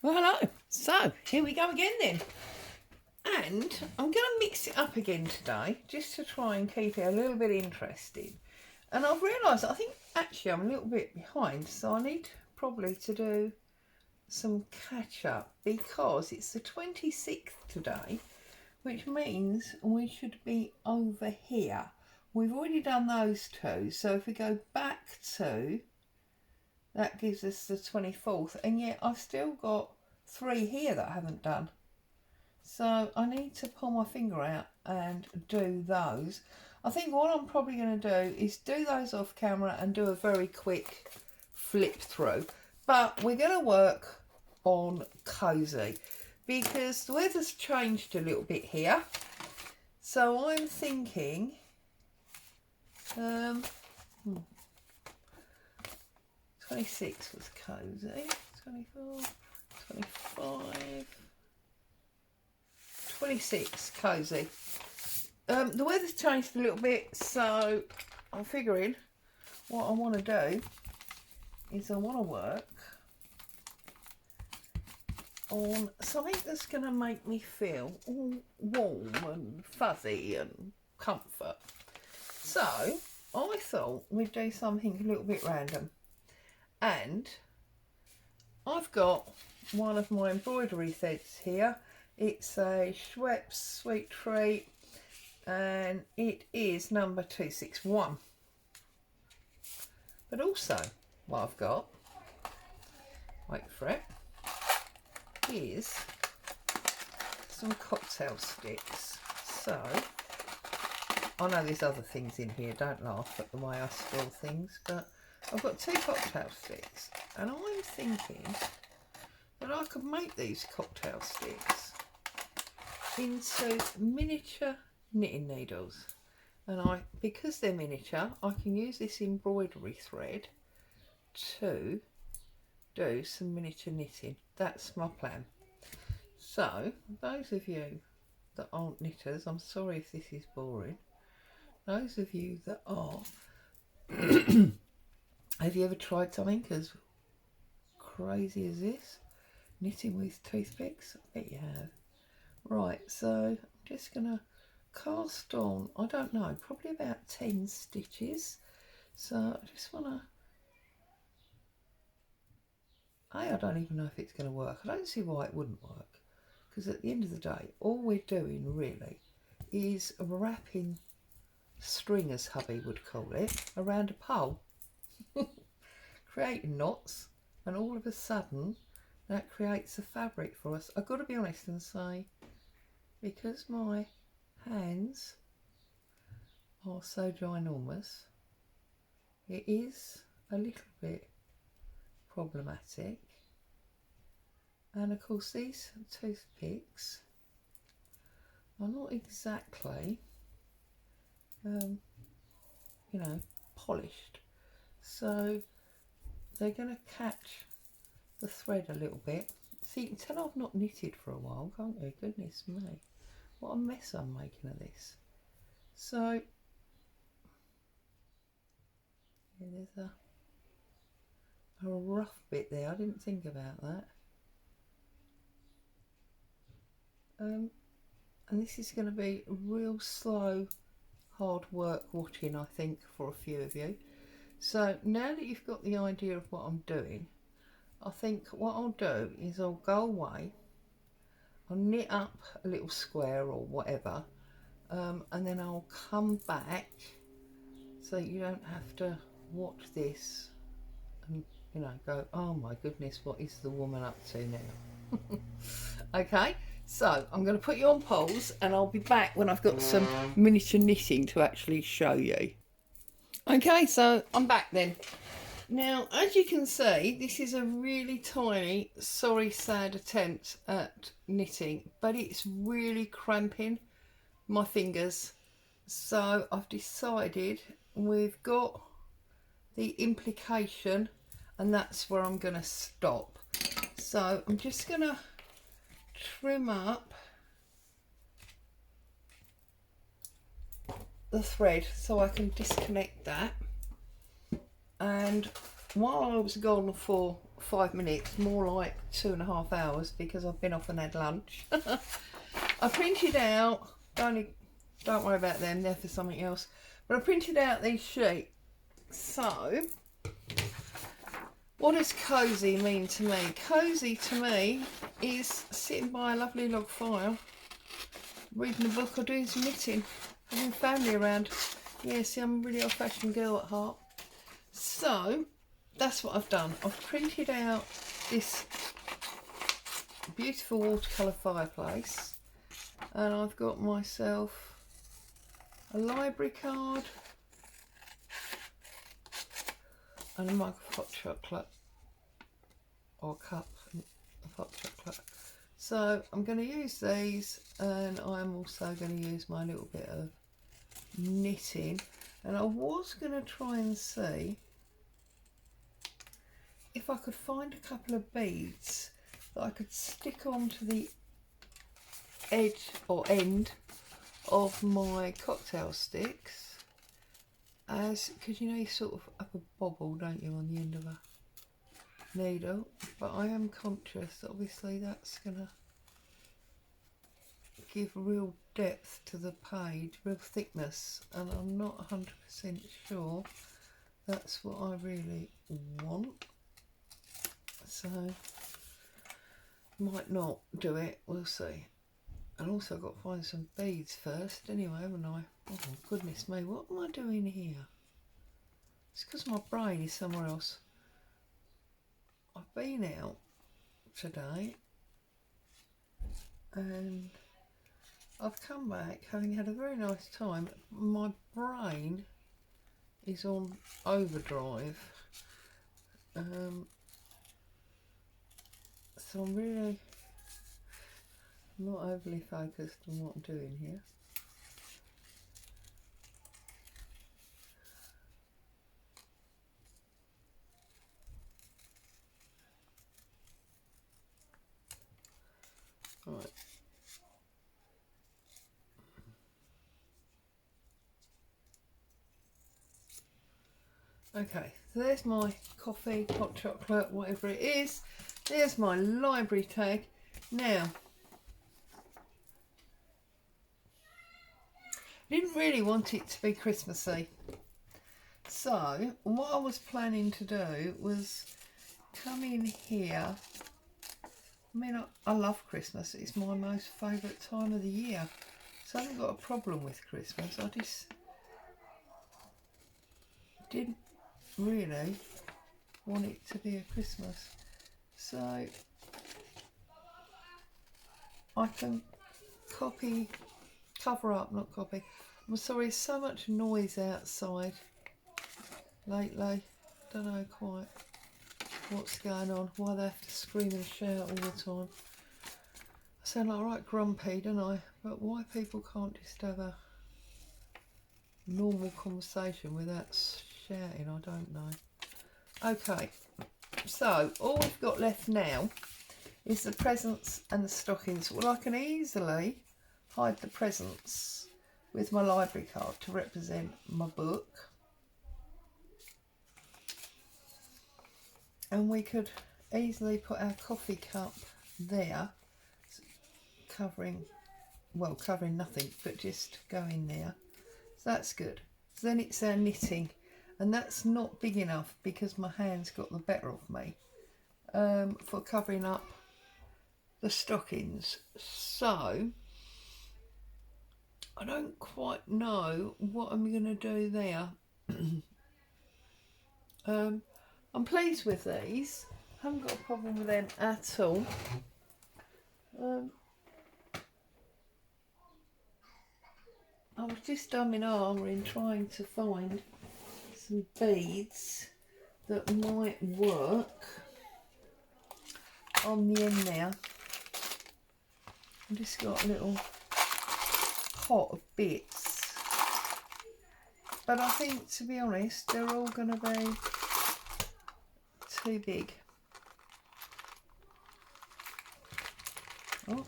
Well, hello. So, here we go again then. And I'm going to mix it up again today, just to try and keep it a little bit interesting. And I've realised, I think actually I'm a little bit behind, so I need probably to do some catch up, because it's the 26th today, which means we should be over here. We've already done those two, so if we go back to, that gives us the 24th, and yet I've still got 3 here that I haven't done. So I need to pull my finger out and do those. I think what I'm probably going to do is do those off camera and do a very quick flip through. But we're going to work on cosy because the weather's changed a little bit here. So I'm thinking 26 was cosy, 24, 25, 26 cosy. The weather's changed a little bit, so I'm figuring what I want to do is I want to work on something that's going to make me feel all warm and fuzzy and comfort. So I thought we'd do something a little bit random, and I've got one of my embroidery threads here. It's a Schweppes Sweet Treat and it is number 261. But also what I've got, wait for it, is some cocktail sticks. So I know there's other things in here, don't laugh at the way I store things, but I've got 2 cocktail sticks and I'm thinking that I could make these cocktail sticks into miniature knitting needles, and because they're miniature, I can use this embroidery thread to do some miniature knitting. That's my plan. So those of you that aren't knitters, I'm sorry if this is boring. Those of you that are, have you ever tried something as crazy as this? Knitting with toothpicks? I bet you have. Right, so I'm just going to cast on, I don't know, probably about 10 stitches. So I just want to, I don't even know if it's going to work. I don't see why it wouldn't work, because at the end of the day, all we're doing really is wrapping string, as hubby would call it, around a pole, creating knots, and all of a sudden that creates a fabric for us. I've got to be honest and say, because my hands are so ginormous, it is a little bit problematic. And of course these toothpicks are not exactly you know, polished, so they're going to catch the thread a little bit. So you can tell I've not knitted for a while, can't you? Goodness me, what a mess I'm making of this. So yeah, there's a rough bit there, I didn't think about that. And this is going to be real slow, hard work watching, I think, for a few of you. So now that you've got the idea of what I'm doing, I think what I'll do is I'll go away, I'll knit up a little square or whatever, and then I'll come back so you don't have to watch this and, you know, go, oh my goodness, what is the woman up to now? Okay, so I'm going to put you on pause and I'll be back when I've got some miniature knitting to actually show you. Okay, so I'm back then. Now, as you can see, this is a really tiny, sorry, sad attempt at knitting, but it's really cramping my fingers. So I've decided we've got the implication, and that's where I'm going to stop. So I'm just going to trim up the thread so I can disconnect that. And while I was gone for 5 minutes, more like 2.5 hours because I've been off and had lunch. I printed out, don't worry about them, they're for something else, but I printed out these sheets. So what does cosy mean to me? Cosy to me is sitting by a lovely log fire, reading a book or doing some knitting, having family around. Yeah, see, I'm a really old-fashioned girl at heart. So that's what I've done. I've printed out this beautiful watercolour fireplace, and I've got myself a library card and a mug of hot chocolate, or a cup of hot chocolate. So I'm going to use these, and I'm also going to use my little bit of knitting, and I was going to try and see if I could find a couple of beads that I could stick onto the edge or end of my cocktail sticks, as because you know you sort of up a bobble, don't you, on the end of a needle. But I am conscious that obviously that's gonna give real depth to the page, real thickness, and I'm not 100% sure that's what I really want, so might not do it, we'll see. And also I've got to find some beads first anyway, haven't I? Oh goodness me, what am I doing here? It's because my brain is somewhere else. I've been out today and I've come back having had a very nice time. My brain is on overdrive, so I'm really not overly focused on what I'm doing here. Right. Okay, so there's my coffee, hot chocolate, whatever it is. There's my library tag. Now, I didn't really want it to be Christmassy. So, what I was planning to do was come in here. I mean, I love Christmas. It's my most favourite time of the year. So I haven't got a problem with Christmas. I just didn't really want it to be a Christmas. So I can cover up, not copy. I'm sorry, so much noise outside lately. Don't know quite what's going on, why they have to scream and shout all the time. I sound like right grumpy, don't I? But why people can't just have a normal conversation without shouting, I don't know. Okay, so all we've got left now is the presents and the stockings. Well, I can easily hide the presents with my library card to represent my book. And we could easily put our coffee cup there, covering nothing, but just go in there. So that's good. So then it's our knitting, and that's not big enough because my hands got the better of me for covering up the stockings. So I don't quite know what I'm going to do there. I'm pleased with these. Haven't got a problem with them at all. I was just umming and ahhing trying to find some beads that might work on the end there. I've just got a little pot of bits, but I think, to be honest, they're all going to be too big. Oh.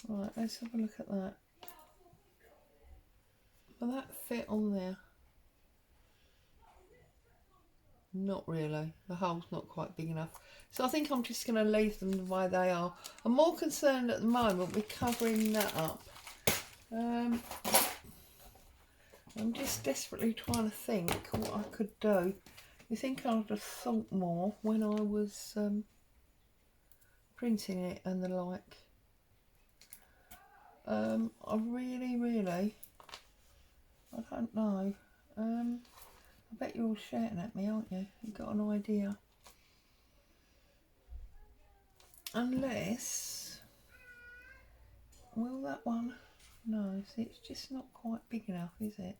Right, let's have a look at that. Will that fit on there? Not really, the hole's not quite big enough. So I think I'm just going to leave them the way they are. I'm more concerned at the moment with covering that up. I'm just desperately trying to think what I could do. You think I'd have thought more when I was printing it and the like. I really, I don't know. I bet you're all shouting at me, aren't you? You've got an idea. Unless, will that one? No, see, it's just not quite big enough, is it?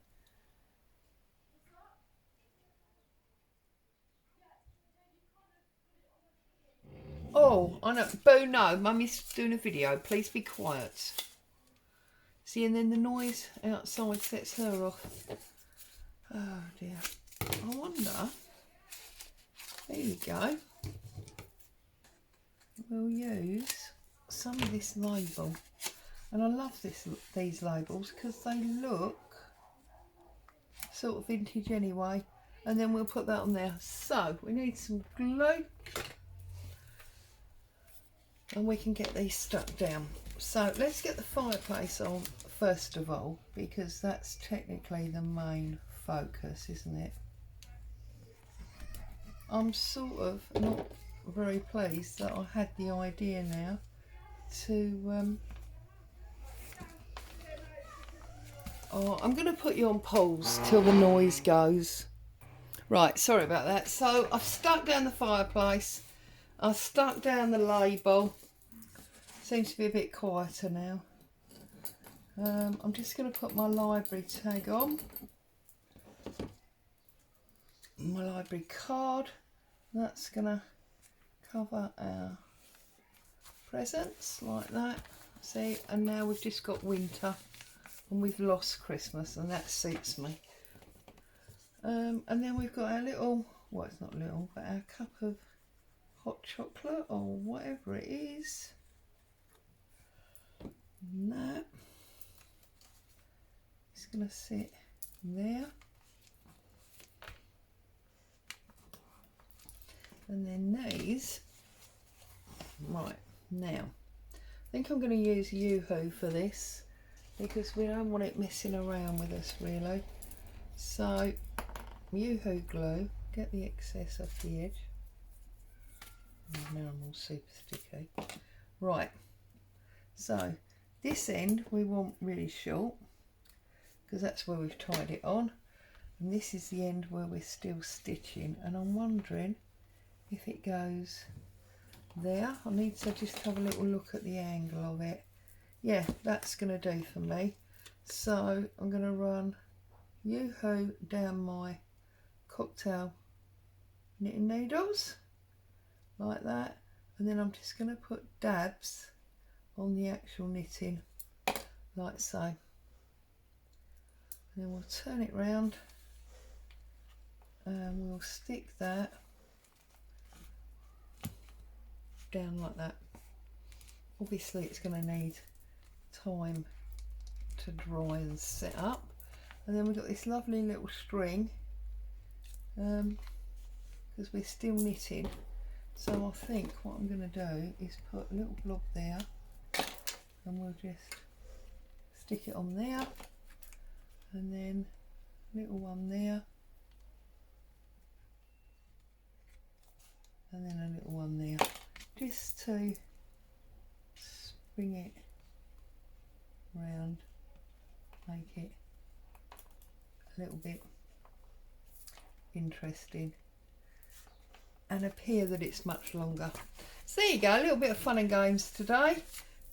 Oh, I know. Boo, no, Mummy's doing a video. Please be quiet. See, and then the noise outside sets her off. Oh dear. I wonder. There you go. We'll use some of this label. And I love these labels because they look sort of vintage anyway. And then we'll put that on there. So, we need some glue. And we can get these stuck down. So, let's get the fireplace on first of all, because that's technically the main focus, isn't it? I'm sort of not very pleased that I had the idea now to oh, I'm going to put you on pause till the noise goes. Right, sorry about that. So I've stuck down the fireplace, I've stuck down the label. Seems to be a bit quieter now. I'm just going to put my library tag on, my library card. That's going to cover our presents like that. See, and now we've just got winter and we've lost Christmas, and that suits me. And then we've got our little, well, it's not little, but our cup of hot chocolate or whatever it is. And that. It's going to sit there. And then these, right, now, I think I'm going to use Yoo-hoo for this because we don't want it messing around with us really. So, Yoo-hoo glue, get the excess off the edge. Now I'm all super sticky. Right, so this end we want really short because that's where we've tied it on. And this is the end where we're still stitching. And I'm wondering if it goes there. I need to just have a little look at the angle of it. Yeah, that's going to do for me. So I'm going to run Yoo-hoo down my cocktail knitting needles like that, and then I'm just going to put dabs on the actual knitting like so, and then we'll turn it round and we'll stick that down like that. Obviously it's going to need time to dry and set up, and then we've got this lovely little string because we're still knitting. So I think what I'm going to do is put a little blob there, and we'll just stick it on there, and then a little one there, and then a little one there, just to spring it round, make it a little bit interesting and appear that it's much longer. So there you go, a little bit of fun and games today.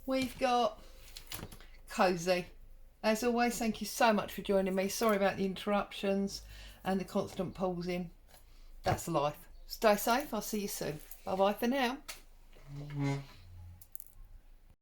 We've got cosy. As always, thank you so much for joining me. Sorry about the interruptions and the constant pausing. That's life. Stay safe, I'll see you soon. Bye bye for now.